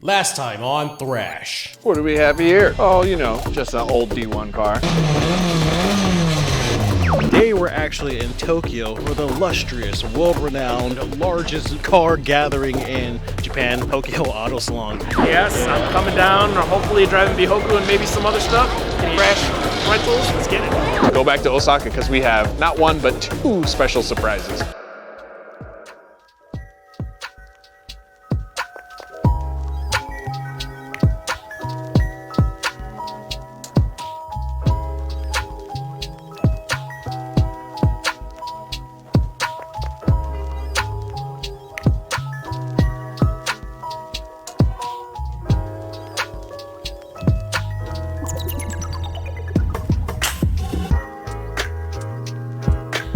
Last time on Thrash. What do we have here? Oh, you know, just an old D1 car. Today we're actually in Tokyo for the illustrious, world-renowned, largest car gathering in Japan, Tokyo Auto Salon. Yes, I'm coming down, hopefully driving Bihoku and maybe some other stuff. Crash rentals, let's get it. Go back to Osaka because we have not one, but two special surprises.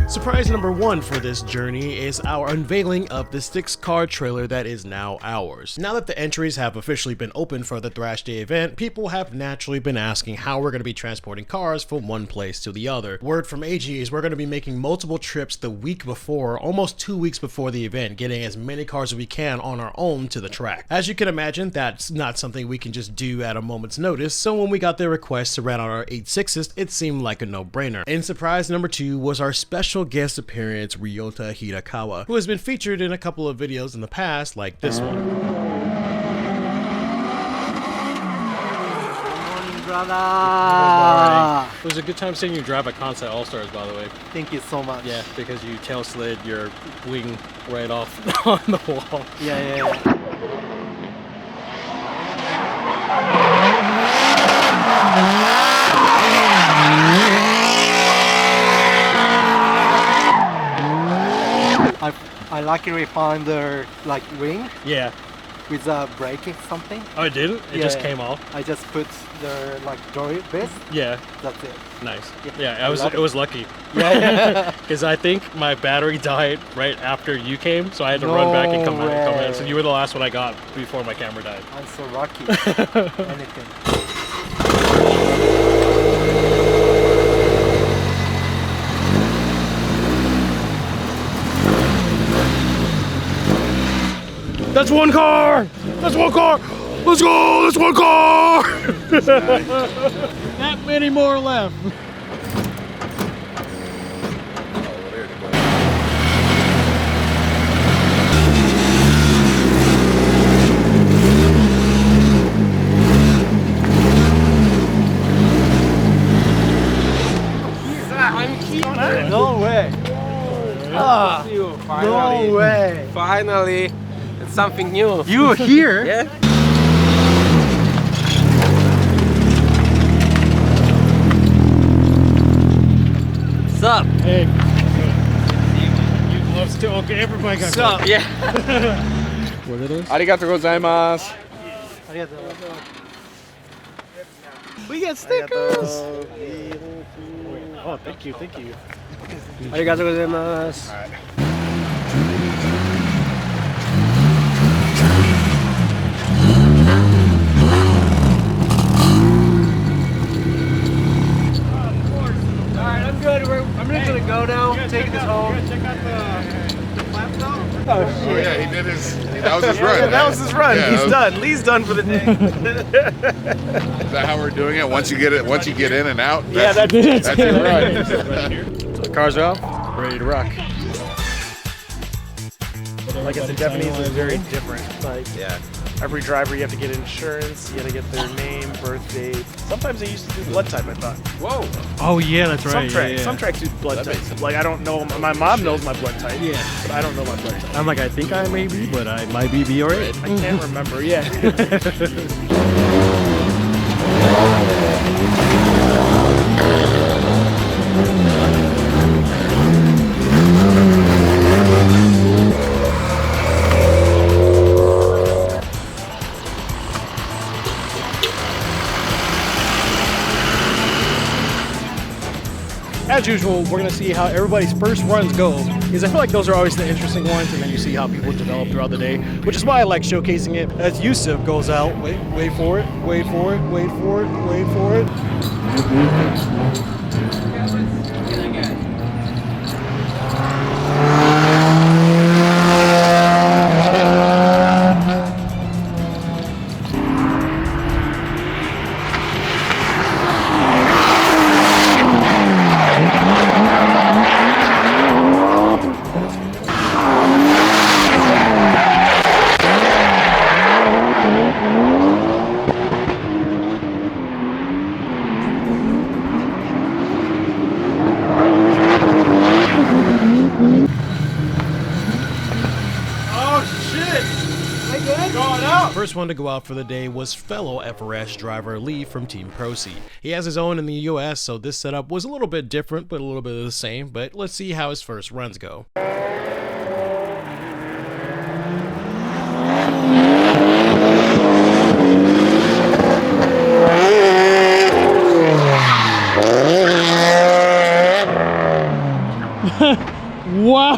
Surprise number one for this journey is our unveiling of the 6-car trailer that is now ours. Now that the entries have officially been open for the Thrash Day event, people have naturally been asking how we're going to be transporting cars from one place to the other. Word from AG is we're going to be making multiple trips the week before, almost 2 weeks before the event, getting as many cars as we can on our own to the track. As you can imagine, that's not something we can just do at a moment's notice, so when we got the request to rent out our 8.6s, it seemed like a no-brainer. And surprise number two was our special guest appearance, Ryoto Hirakawa, who has been featured in a couple of videos in the past, like this one. Brother. It was a good time seeing you drive a Concept All-Stars, by the way. Thank you so much. Yeah, because you tail slid your wing right off on the wall. Yeah. I luckily found the wing Yeah. with braking something. Oh, it didn't? It just came off? I just put the joy bit. Yeah. That's it. Nice. Yeah, It was lucky. Yeah. Because I think my battery died right after you came, so I had to run back and come in. So you were the last one I got before my camera died. I'm so lucky. Anything. That's one car! That's one car! Let's go! That's one car! Not many more left. No way. No way. Finally, it's something new. You were here? Yeah. What's up? Hey. You gloves too? Okay, everybody got What's up? Yeah. What are those? Arigatou gozaimasu. We get stickers! Oh, thank you. Arigatou gozaimasu. Alright, I'm good. I'm just gonna go now. Taking this home. Check out the flaps out. Oh Oh shit. yeah, he did his. That was his run. Yeah, that was his run. Yeah, He's done. Lee's done for the day. Is that how we're doing it? Once you get in and out. Yeah, that's it. That's your run. So the cars are out, ready to rock. Like I said, Japanese is very different. Like, every driver you have to get insurance, you gotta get their name, birth date. Sometimes they used to do blood type, I thought. Whoa. Oh yeah, that's Some tracks do blood type. Like I don't know, my mom knows my blood type. Yeah. But I don't know my blood type. I'm like, I think I may be, but I might be B or A. I can't remember, yeah. As usual, we're going to see how everybody's first runs go, because I feel like those are always the interesting ones, and then you see how people develop throughout the day, which is why I like showcasing it. As Yusuf goes out, wait for it, wait for it, wait for it, wait for it. First one to go out for the day was fellow FRS driver Lee from Team Proceed. He has his own in the US, so this setup was a little bit different, but a little bit of the same. But let's see how his first runs go. Wow.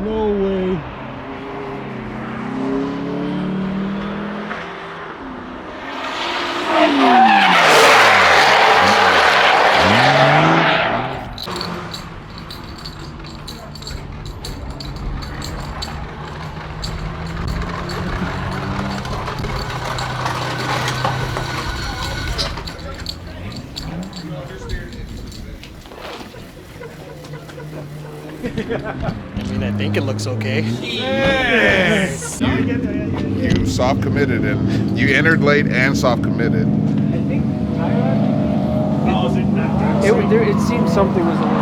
No way. I mean, I think it looks okay. You soft committed and you entered late and soft committed. It seemed something was a little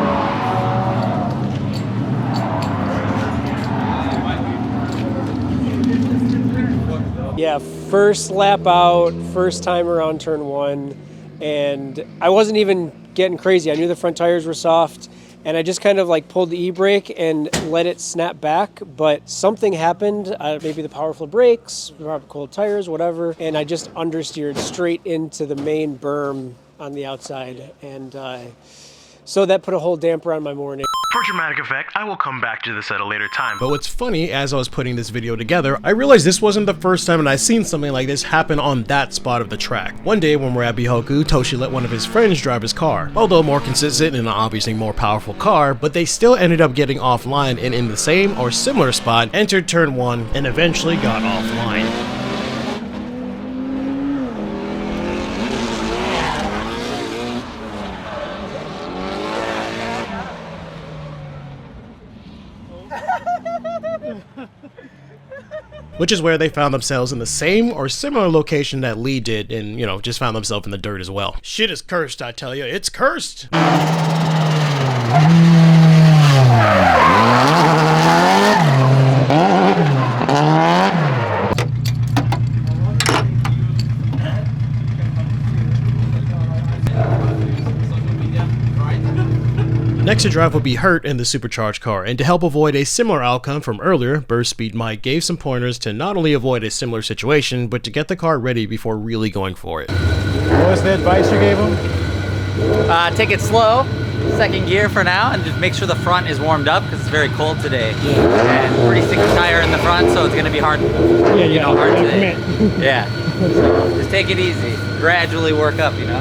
off. Yeah, first lap out, first time around turn one, and I wasn't even getting crazy. I knew the front tires were soft, and I just kind of like pulled the e-brake and let it snap back, but something happened, maybe the powerful brakes, cold tires, whatever, and I just understeered straight into the main berm on the outside, and so that put a whole damper on my morning. For dramatic effect, I will come back to this at a later time. But what's funny, as I was putting this video together, I realized this wasn't the first time that I've seen something like this happen on that spot of the track. One day when we're at Bihoku, Toshi let one of his friends drive his car. Although more consistent and obviously more powerful car, but they still ended up getting offline and in the same or similar spot, entered turn one, and eventually got offline. Which is where they found themselves in the same or similar location that Lee did and, you know, just found themselves in the dirt as well. Shit is cursed, I tell you. It's cursed! Next to drive would be Hurt in the supercharged car, and to help avoid a similar outcome from earlier, Burst Speed Mike gave some pointers to not only avoid a similar situation, but to get the car ready before really going for it. What was the advice you gave him? Take it slow, second gear for now, and just make sure the front is warmed up because it's very cold today. And pretty sticky tire in the front, so it's going to be hard, hard today. Yeah, so just take it easy, gradually work up, you know?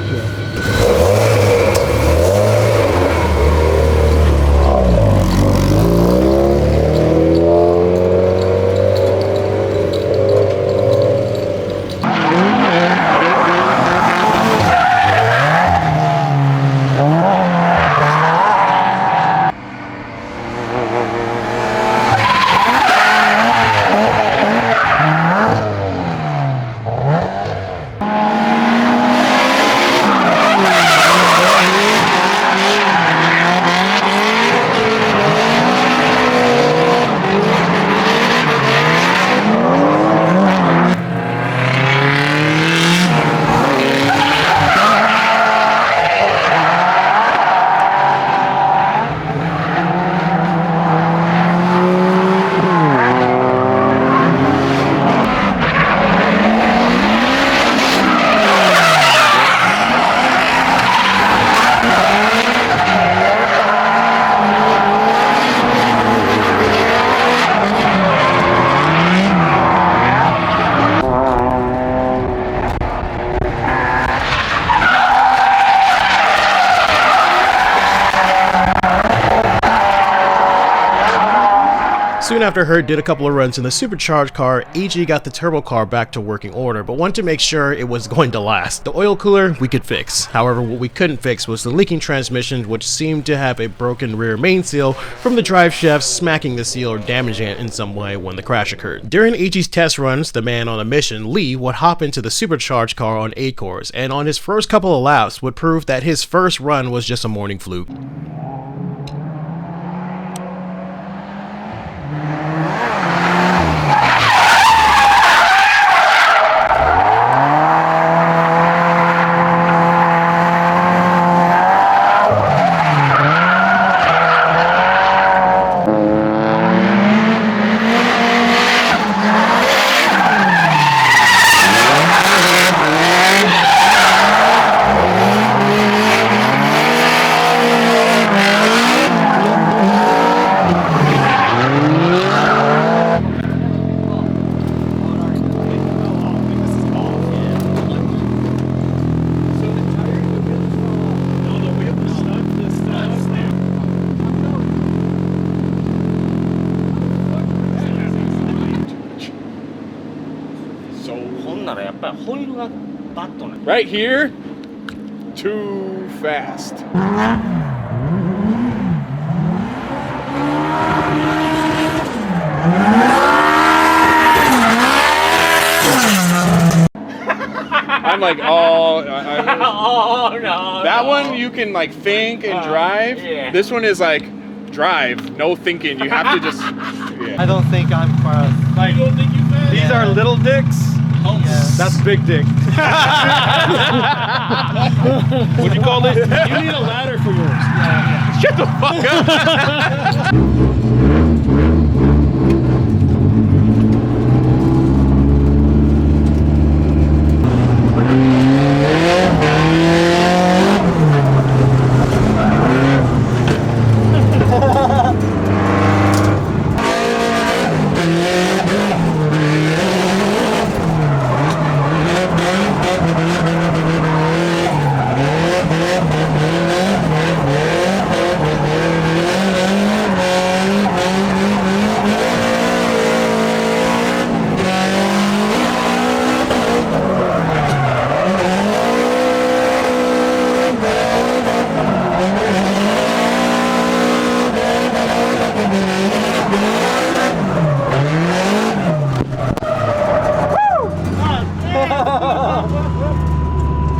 Soon after Hurt did a couple of runs in the supercharged car, AG got the turbo car back to working order, but wanted to make sure it was going to last. The oil cooler we could fix. However, what we couldn't fix was the leaking transmission, which seemed to have a broken rear main seal from the drive shaft smacking the seal or damaging it in some way when the crash occurred. During AG's test runs, the man on a mission, Lee, would hop into the supercharged car on 8 cores, and on his first couple of laps would prove that his first run was just a morning fluke. Right here, too fast. I'm like, oh, Oh no. that one you can like think and drive. yeah. This one is like drive, no thinking. You have to just. Yeah. I don't think I'm fast. Like, these are little dicks. That's big dick. What'd you call it? You need a ladder for yours. Shut the fuck up.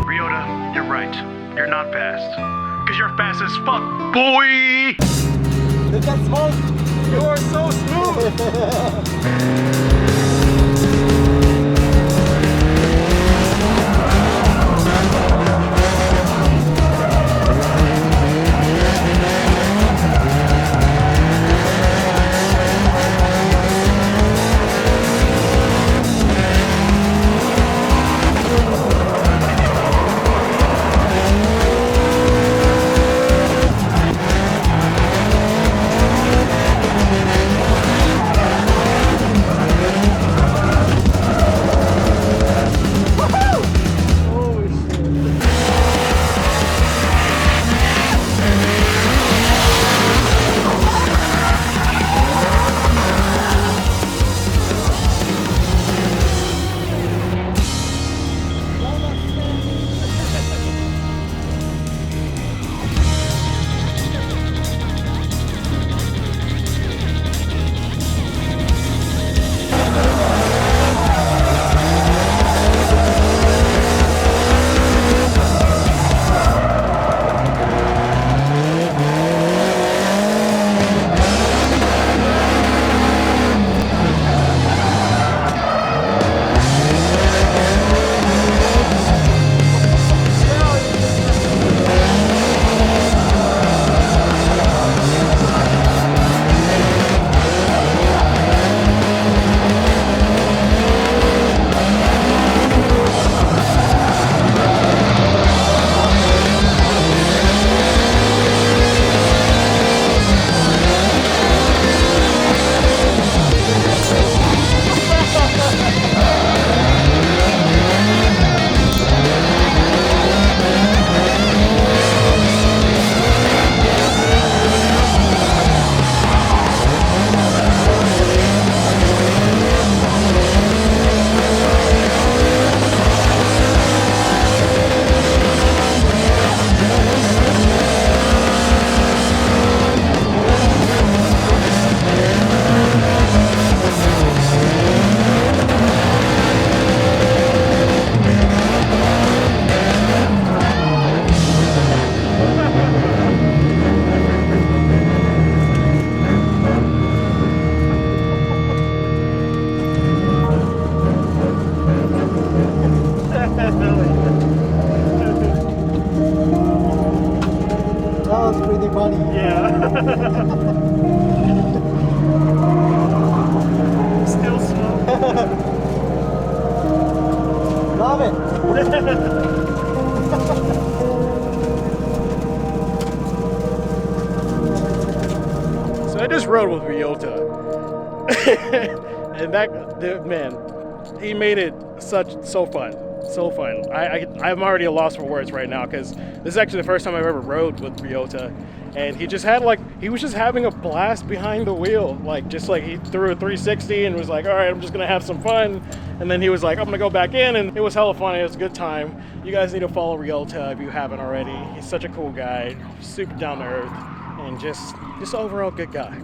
Ryoto, you're right. You're not fast. Because you're fast as fuck, boy! Look at smoke. You are so smooth. haven't. So I just rode with Ryoto. And man, he made it so fun. So fun. I'm already a loss for words right now because this is actually the first time I've ever rode with Ryoto. And he just had he was just having a blast behind the wheel. He threw a 360 and was like, all right, I'm just gonna have some fun. And then he was like, I'm gonna go back in, and it was hella fun. It was a good time. You guys need to follow Ryoto if you haven't already. He's such a cool guy, super down to earth, and just overall good guy.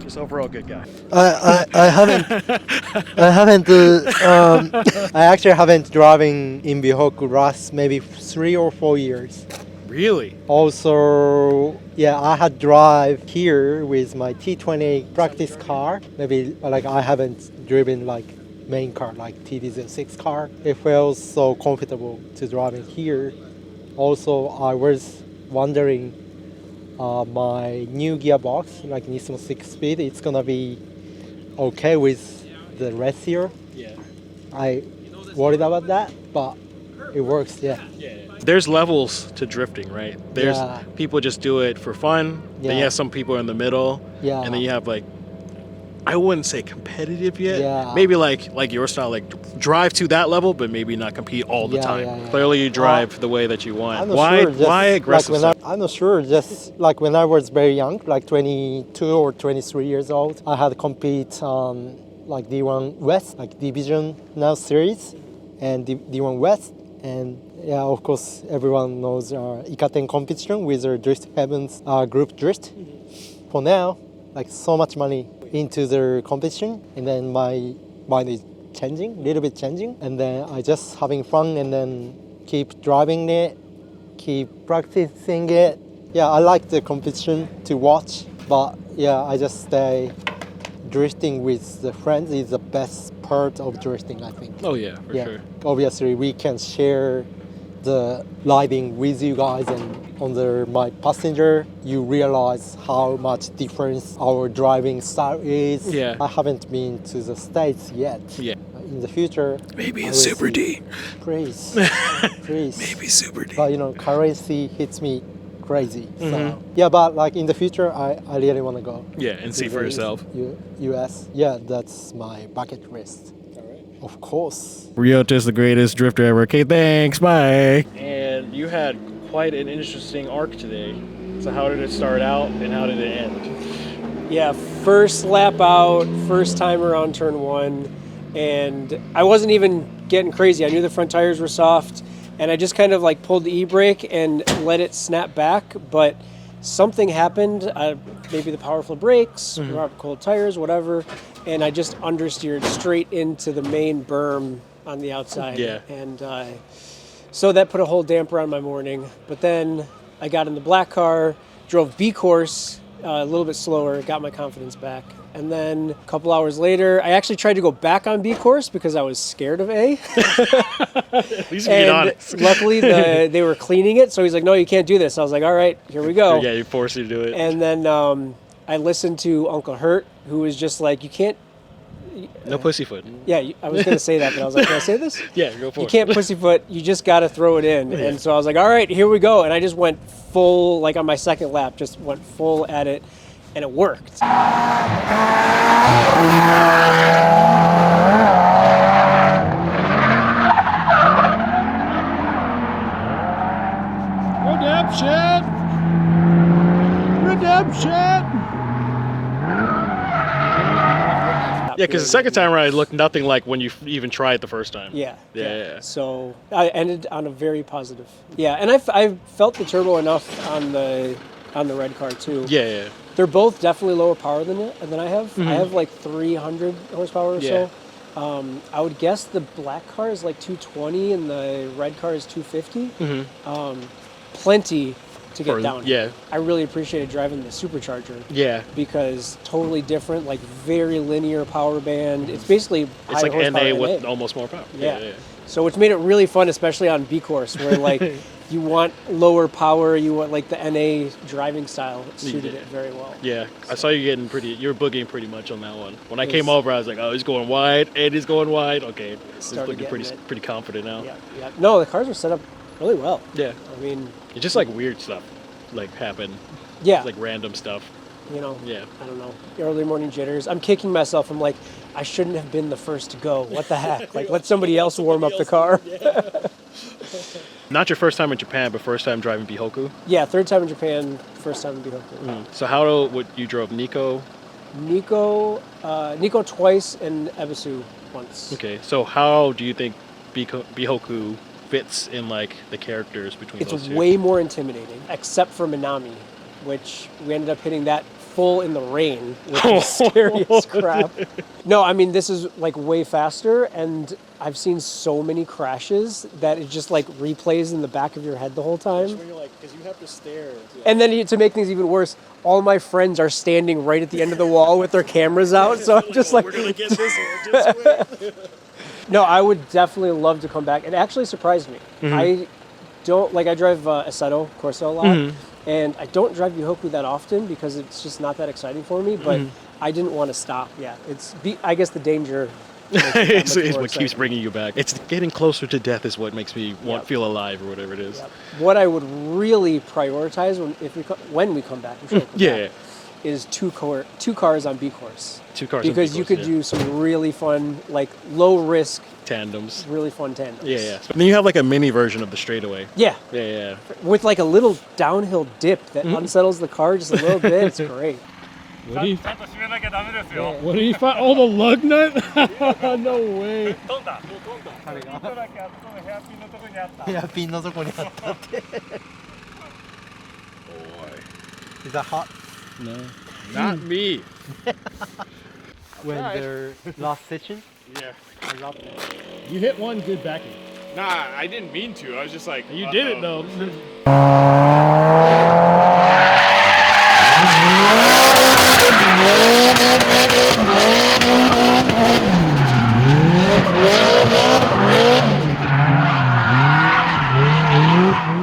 I actually haven't driving in Bihoku last maybe 3 or 4 years. Really? Also, yeah, I had drive here with my T20 practice car. Maybe I haven't driven main car like TD06 car. It feels so comfortable to driving here. Also, I was wondering my new gearbox, Nismo 6-speed, it's gonna be okay with the rest year. Yeah. I worried about that, but it works, yeah. There's levels to drifting, right? There's people just do it for fun. Yeah. Then you have some people in the middle. Yeah. And then you have I wouldn't say competitive yet. Yeah. Maybe like your style, drive to that level, but maybe not compete all the time. Yeah. Clearly, you drive the way that you want. I'm not Why? sure, just Why aggressive? I'm not sure. Just when I was very young, 22 or 23 years old, I had compete on D1 West, Division now series, and D1 West, and yeah, of course, everyone knows Ikaten competition with our Drift Heavens group drift. For now, so much money into the competition, and then my mind is changing, a little bit changing, and then I just having fun and then keep driving it, keep practicing it. Yeah, I like the competition to watch, but yeah, I just stay drifting with the friends is the best part of drifting, I think. Oh yeah, for sure. Obviously, we can share the riding with you guys, and under my passenger, you realize how much difference our driving style is. Yeah. I haven't been to the States yet. Yeah. In the future, Maybe I in will Super see. D. Please. Please. Maybe Super D. But currency hits me crazy. Mm-hmm. So yeah, but in the future, I really want to go. Yeah, and see to for the yourself. US. Yeah, that's my bucket list. Of course. Ryoto's the greatest drifter ever. Okay, thanks. Bye. And you had quite an interesting arc today. So how did it start out and how did it end? Yeah, first lap out, first time around turn 1, and I wasn't even getting crazy. I knew the front tires were soft, and I just kind of pulled the e-brake and let it snap back, but something happened, maybe the powerful brakes, cold tires, whatever, and I just understeered straight into the main berm on the outside. Yeah. And so that put a whole damper on my morning. But then I got in the black car, drove B course a little bit slower, got my confidence back. And then a couple hours later, I actually tried to go back on B course because I was scared of A. At least being honest. Luckily, they were cleaning it, so he's like, no, you can't do this. I was like, all right, here we go. Yeah, you forced you to do it. And then I listened to Uncle Hurt, who was just like, you can't... No pussyfoot. Yeah, I was going to say that, but I was like, can I say this? Yeah, go for it. You can't pussyfoot, you just got to throw it in. And so I was like, all right, here we go. And I just went full, on my second lap, just went full at it, and it worked. Redemption! Yeah, because the second time around, it looked nothing like when you even tried the first time. Yeah. So I ended on a very positive. Yeah, and I felt the turbo enough on the red car too. Yeah. They're both definitely lower power than I have. Mm-hmm. I have 300 horsepower or so. I would guess the black car is 220 and the red car is 250. Mm-hmm. Plenty to get down. Yeah. I really appreciated driving the supercharger. Yeah. Because totally different, very linear power band. It's basically it's like NA with almost more power. Yeah. So which made it really fun, especially on B course, where you want lower power, you want like the NA driving style. It suited it very well. Yeah, I saw you getting you were boogieing pretty much on that one. When I came over, I was like, oh, he's going wide, and he's going wide. Okay, he's looking pretty confident now. Yeah. No, the cars were set up really well. Yeah. I mean, it's just like weird stuff, like happen. Yeah. Like random stuff. You know. Yeah. I don't know. Early morning jitters. I'm kicking myself. I'm like, I shouldn't have been the first to go. What the heck? Like, let somebody else warm up the car. Not your first time in Japan, but first time driving Bihoku? Yeah, third time in Japan, first time in Bihoku. So what you drove Nico? Nico twice and Ebisu once. Okay, so how do you think Bihoku fits in like the characters between those two? It's way more intimidating, except for Minami, which we ended up hitting that full in the rain, which is scary as crap. No, I mean, this is like way faster, and I've seen so many crashes that it just like replays in the back of your head the whole time. When you're like, because you have to stare. And then to make things even worse, all my friends are standing right at the end of the wall with their cameras out, so I'm just like... We're going to get this one, just wait. No, I would definitely love to come back. It actually surprised me. I drive Assetto Corsa a lot, and I don't drive Bihoku that often because it's just not that exciting for me, but I didn't want to stop. Yeah, I guess the danger it's what keeps bringing you back. It's getting closer to death is what makes me feel alive or whatever it is. Yep. What I would really prioritize when we come back, is two cars on B course. Two cars because on B you course, could do some really fun, like low risk tandems. Really fun tandems. Yeah. And then you have like a mini version of the straightaway. Yeah. Yeah. With like a little downhill dip that unsettles the car just a little bit. It's great. What do you find? Oh, the lug nut? No way. Boy. Is that hot? No. Not me. When they're last session? Yeah. I love that. You hit one good backing. Nah, I didn't mean to. I was just like... You did it, though.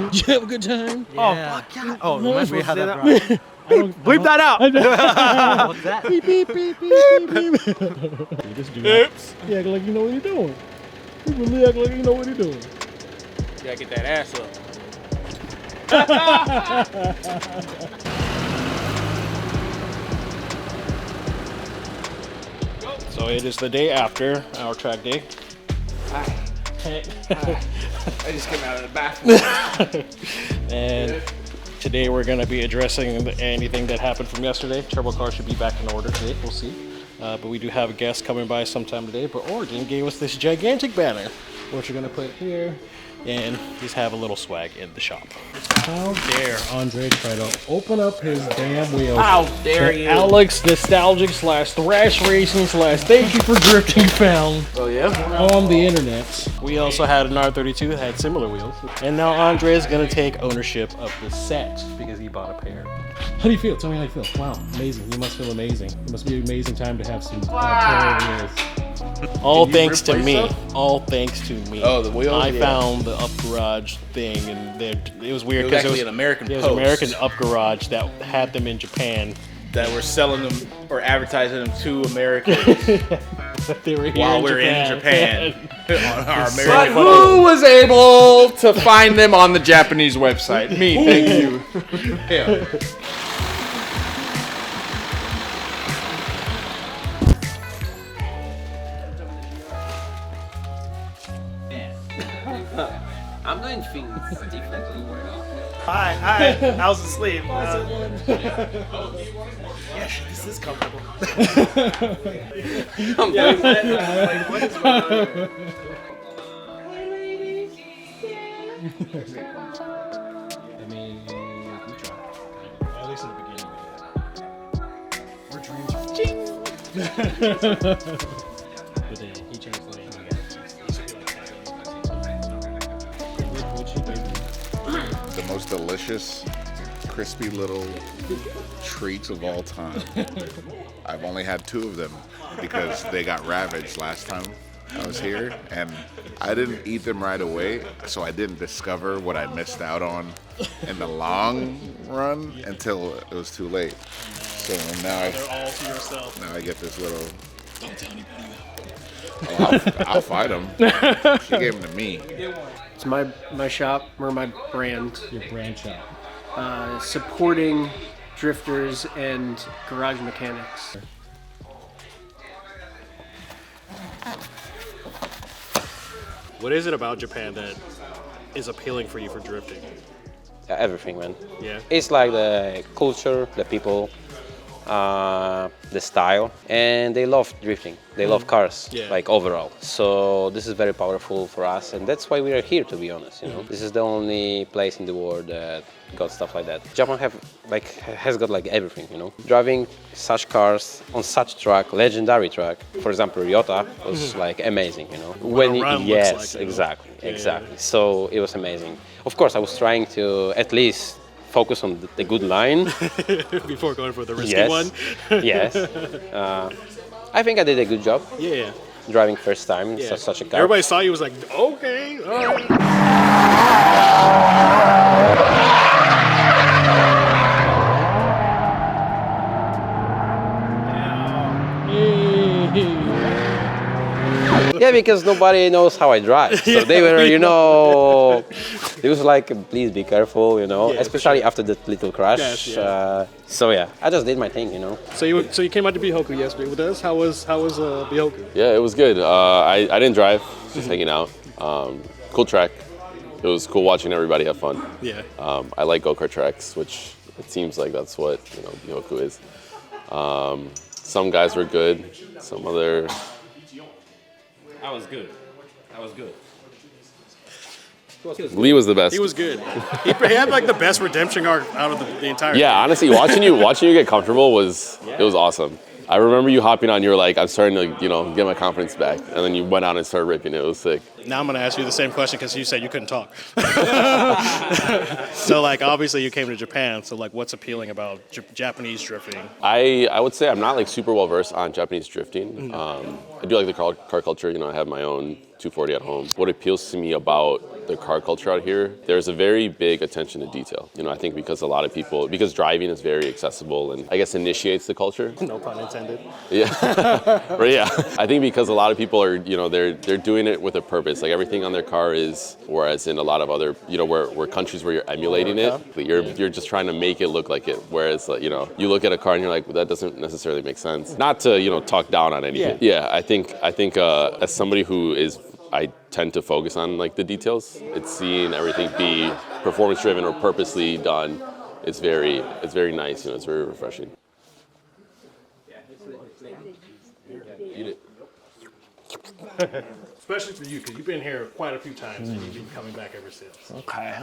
Did you have a good time? Yeah. Oh, fuck yeah. Oh, reminds me how that Bleep that out! What's that? Beep, beep, beep, beep, beep, beep. You just do that. Oops. You act like you know what you're doing. You really act like you know what you're doing. You gotta get that ass up. So it is the day after our track day. Hi. I just came out of the bathroom. And today we're going to be addressing anything that happened from yesterday. Turbo car should be back in order today. We'll see. But we do have a guest coming by sometime today. But Oregon gave us this gigantic banner, which we're going to put here and just have a little swag in the shop. How dare Andre try to open up his damn wheels? How dare you? Alex Nostalgic / Thrash Racing / Thank You for Drifting found Oh yeah? on the internet. We also had an R32 that had similar wheels. And now Andre is going to take ownership of the set because he bought a pair. How do you feel? Tell me how you feel. Wow, amazing. You must feel amazing. It must be an amazing time to have some pair of wheels. All thanks to me. All thanks to me. Oh, the wheels? I found the Up Garage thing, and it was weird It was because actually an American it was Post. American Up Garage that had them in Japan. That we're selling them or advertising them to Americans They were here while in we're Japan. in Japan on our But American. who was able to find them on the Japanese website? Me, thank you. Yeah. I'm doing things differently right now. Hi, how's the sleep? Yeah, this is comfortable. I'm doing that. Like, what is going on here? I mean, we try. At least in the beginning. We're dreams. But then he changed the name. The most delicious, crispy little treats of all time. I've only had 2 of them because they got ravaged last time. I was here, and I didn't eat them right away, so I didn't discover what I missed out on in the long run until it was too late. So now They're all to yourself. now I get this little. Don't tell anybody Oh, I'll fight them. She gave them to me. It's my shop or my brand. Your brand shop. Supporting drifters and garage mechanics. What is it about Japan that is appealing for you for drifting? Everything, man. Yeah. It's like the culture, the people, the style, and they love drifting. They love cars, like overall. So this is very powerful for us, and that's why we are here, to be honest. You know, this is the only place in the world that got stuff like that. Japan has got like everything. You know, driving such cars on such track, legendary track. For example, Ryoto was like amazing. You know, yes, exactly. So it was amazing. Of course, I was trying to at least focus on the good line before going for the risky one. Yes. I think I did a good job. Yeah. Driving first time such a car. Everybody saw you was like, okay, all right. Yeah, because nobody knows how I drive. So they were, you know, it was like, please be careful, you know, especially after that little crash. So yeah, I just did my thing, you know. So you came out to Bihoku yesterday with us. How was Bihoku? Yeah, it was good. I didn't drive, just hanging out. Cool track. It was cool watching everybody have fun. Yeah. I like go-kart tracks, which it seems like that's what Bihoku is. Some guys were good. Some other. I was good. Lee was the best. He was good. He had like the best redemption arc out of the entire. Yeah, honestly, watching you get comfortable was awesome. I remember you hopping on. You were like, I'm starting to get my confidence back, and then you went out and started ripping. It was sick. Now I'm gonna ask you the same question because you said you couldn't talk. So like obviously you came to Japan. So like what's appealing about Japanese drifting? I would say I'm not like super well versed on Japanese drifting. I do like the car culture. I have my own 240 at home. What appeals to me about the car culture out here, there's a very big attention to detail. I think because driving is very accessible and I guess initiates the culture. No pun intended. Yeah. But yeah, I think because a lot of people are, they're doing it with a purpose. Like everything on their car is, whereas in a lot of other, where countries where you're emulating it, you're just trying to make it look like it. Whereas, you look at a car and you're like, well, that doesn't necessarily make sense. Not to, talk down on anything. Yeah, I think as somebody who is, I tend to focus on like the details. It's seeing everything be performance driven or purposely done. It's very nice. It's very refreshing. Eat it. Especially for you, because you've been here quite a few times and you've been coming back ever since. Okay.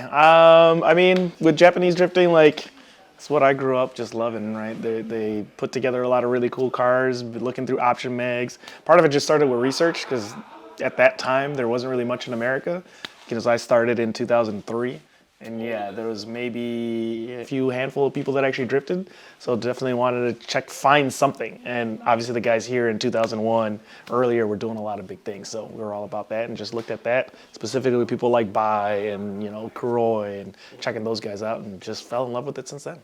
I mean, with Japanese drifting, like, it's what I grew up just loving, right? They put together a lot of really cool cars, looking through option mags. Part of it just started with research, because at that time, there wasn't really much in America, because I started in 2003. And yeah, there was maybe a few handful of people that actually drifted. So definitely wanted to find something. And obviously the guys here in 2001, earlier, were doing a lot of big things. So we were all about that and just looked at that, specifically with people like Bai and, Kuroi and checking those guys out and just fell in love with it since then.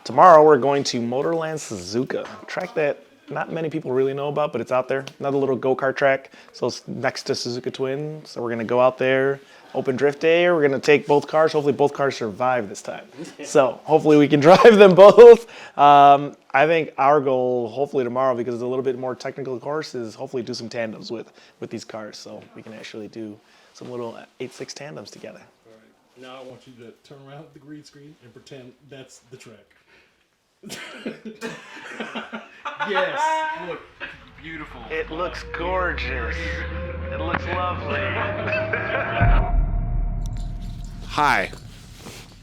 Tomorrow, we're going to Motorland Suzuka, a track that not many people really know about, but it's out there. Another little go-kart track. So it's next to Suzuka Twin. So we're going to go out there. Open drift day. We're going to take both cars. Hopefully both cars survive this time. So hopefully we can drive them both. I think our goal, hopefully tomorrow, because it's a little bit more technical course, is hopefully do some tandems with these cars. So we can actually do some little 8-6 tandems together. All right. Now I want you to turn around the green screen and pretend that's the track. Yes. Look, beautiful. It looks gorgeous. It looks lovely. Hi.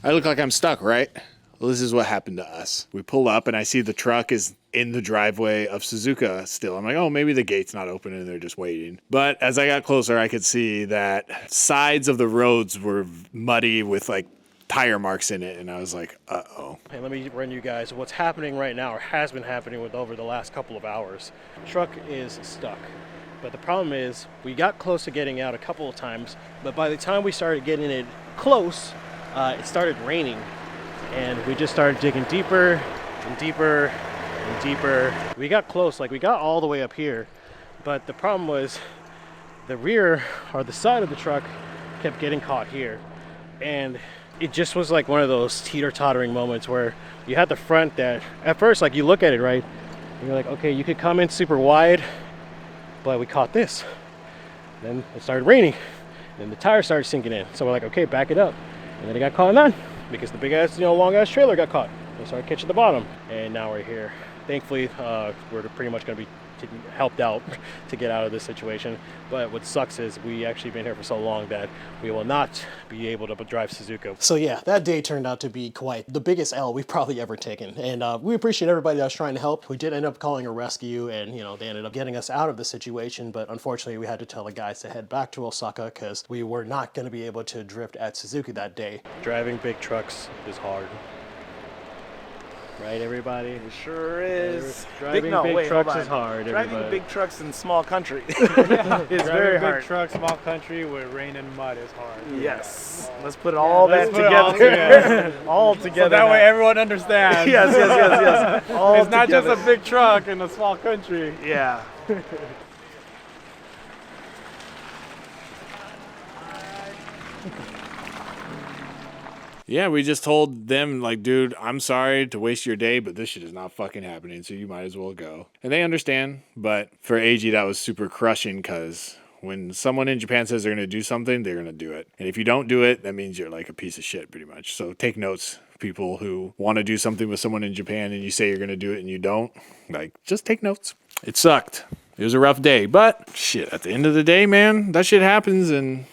I look like I'm stuck, right? Well, this is what happened to us. We pull up and I see the truck is in the driveway of Suzuka still. I'm like, oh, maybe the gate's not open and they're just waiting. But as I got closer, I could see that sides of the roads were muddy with like tire marks in it. And I was like, uh-oh. Hey, let me run you guys what's happening right now, or has been happening with over the last couple of hours. The truck is stuck. But the problem is we got close to getting out a couple of times, but by the time we started getting it close, it started raining, and we just started digging deeper and deeper and deeper. We got close, like we got all the way up here, but the problem was the rear or the side of the truck kept getting caught here, and it just was like one of those teeter-tottering moments where you had the front that at first, like, you look at it, right, and you're like, okay, you could come in super wide, but we caught this. Then it started raining, and the tires started sinking in, so we're like, okay, back it up. And then it got caught in that because the big ass, long ass trailer got caught. We started catching the bottom, and now we're here. Thankfully, we're pretty much going to be helped out to get out of this situation. But what sucks is we actually been here for so long that we will not be able to drive Suzuka. So yeah, that day turned out to be quite the biggest L we've probably ever taken, and we appreciate everybody that was trying to help. We did end up calling a rescue, and they ended up getting us out of the situation, but unfortunately we had to tell the guys to head back to Osaka because we were not going to be able to drift at Suzuki that day. Driving big trucks is hard. Right, everybody? It sure is. Driving big trucks is hard, everybody. Driving big trucks in small country is very hard. Big truck, small country with rain and mud is hard. Yes. Let's put all that together. All together. So that way everyone understands. Yes. All it's not just a big truck in a small country. Yeah. Yeah, we just told them, like, dude, I'm sorry to waste your day, but this shit is not fucking happening, so you might as well go. And they understand, but for AG, that was super crushing because when someone in Japan says they're going to do something, they're going to do it. And if you don't do it, that means you're like a piece of shit, pretty much. So take notes, people who want to do something with someone in Japan and you say you're going to do it and you don't. Like, just take notes. It sucked. It was a rough day, but shit, at the end of the day, man, that shit happens, and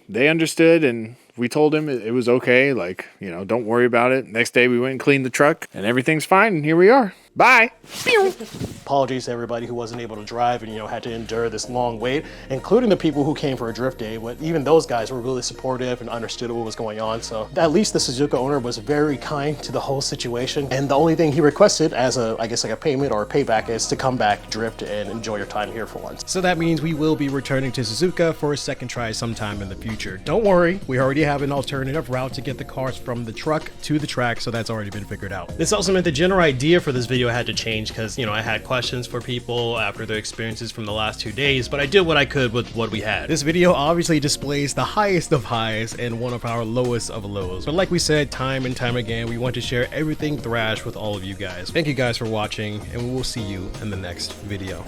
they understood, and we told him it was okay. Like, don't worry about it. Next day we went and cleaned the truck and everything's fine. And here we are. Bye. Apologies to everybody who wasn't able to drive and, had to endure this long wait, including the people who came for a drift day. But even those guys were really supportive and understood what was going on. So at least the Suzuka owner was very kind to the whole situation. And the only thing he requested as I guess like a payment or a payback is to come back, drift, and enjoy your time here for once. So that means we will be returning to Suzuka for a second try sometime in the future. Don't worry, we already have an alternative route to get the cars from the truck to the track, so that's already been figured out. This also meant the general idea for this video had to change because, I had questions for people after their experiences from the last 2 days, but I did what I could with what we had. This video obviously displays the highest of highs and one of our lowest of lows. But like we said time and time again, we want to share everything Thrash with all of you guys. Thank you guys for watching, and we will see you in the next video.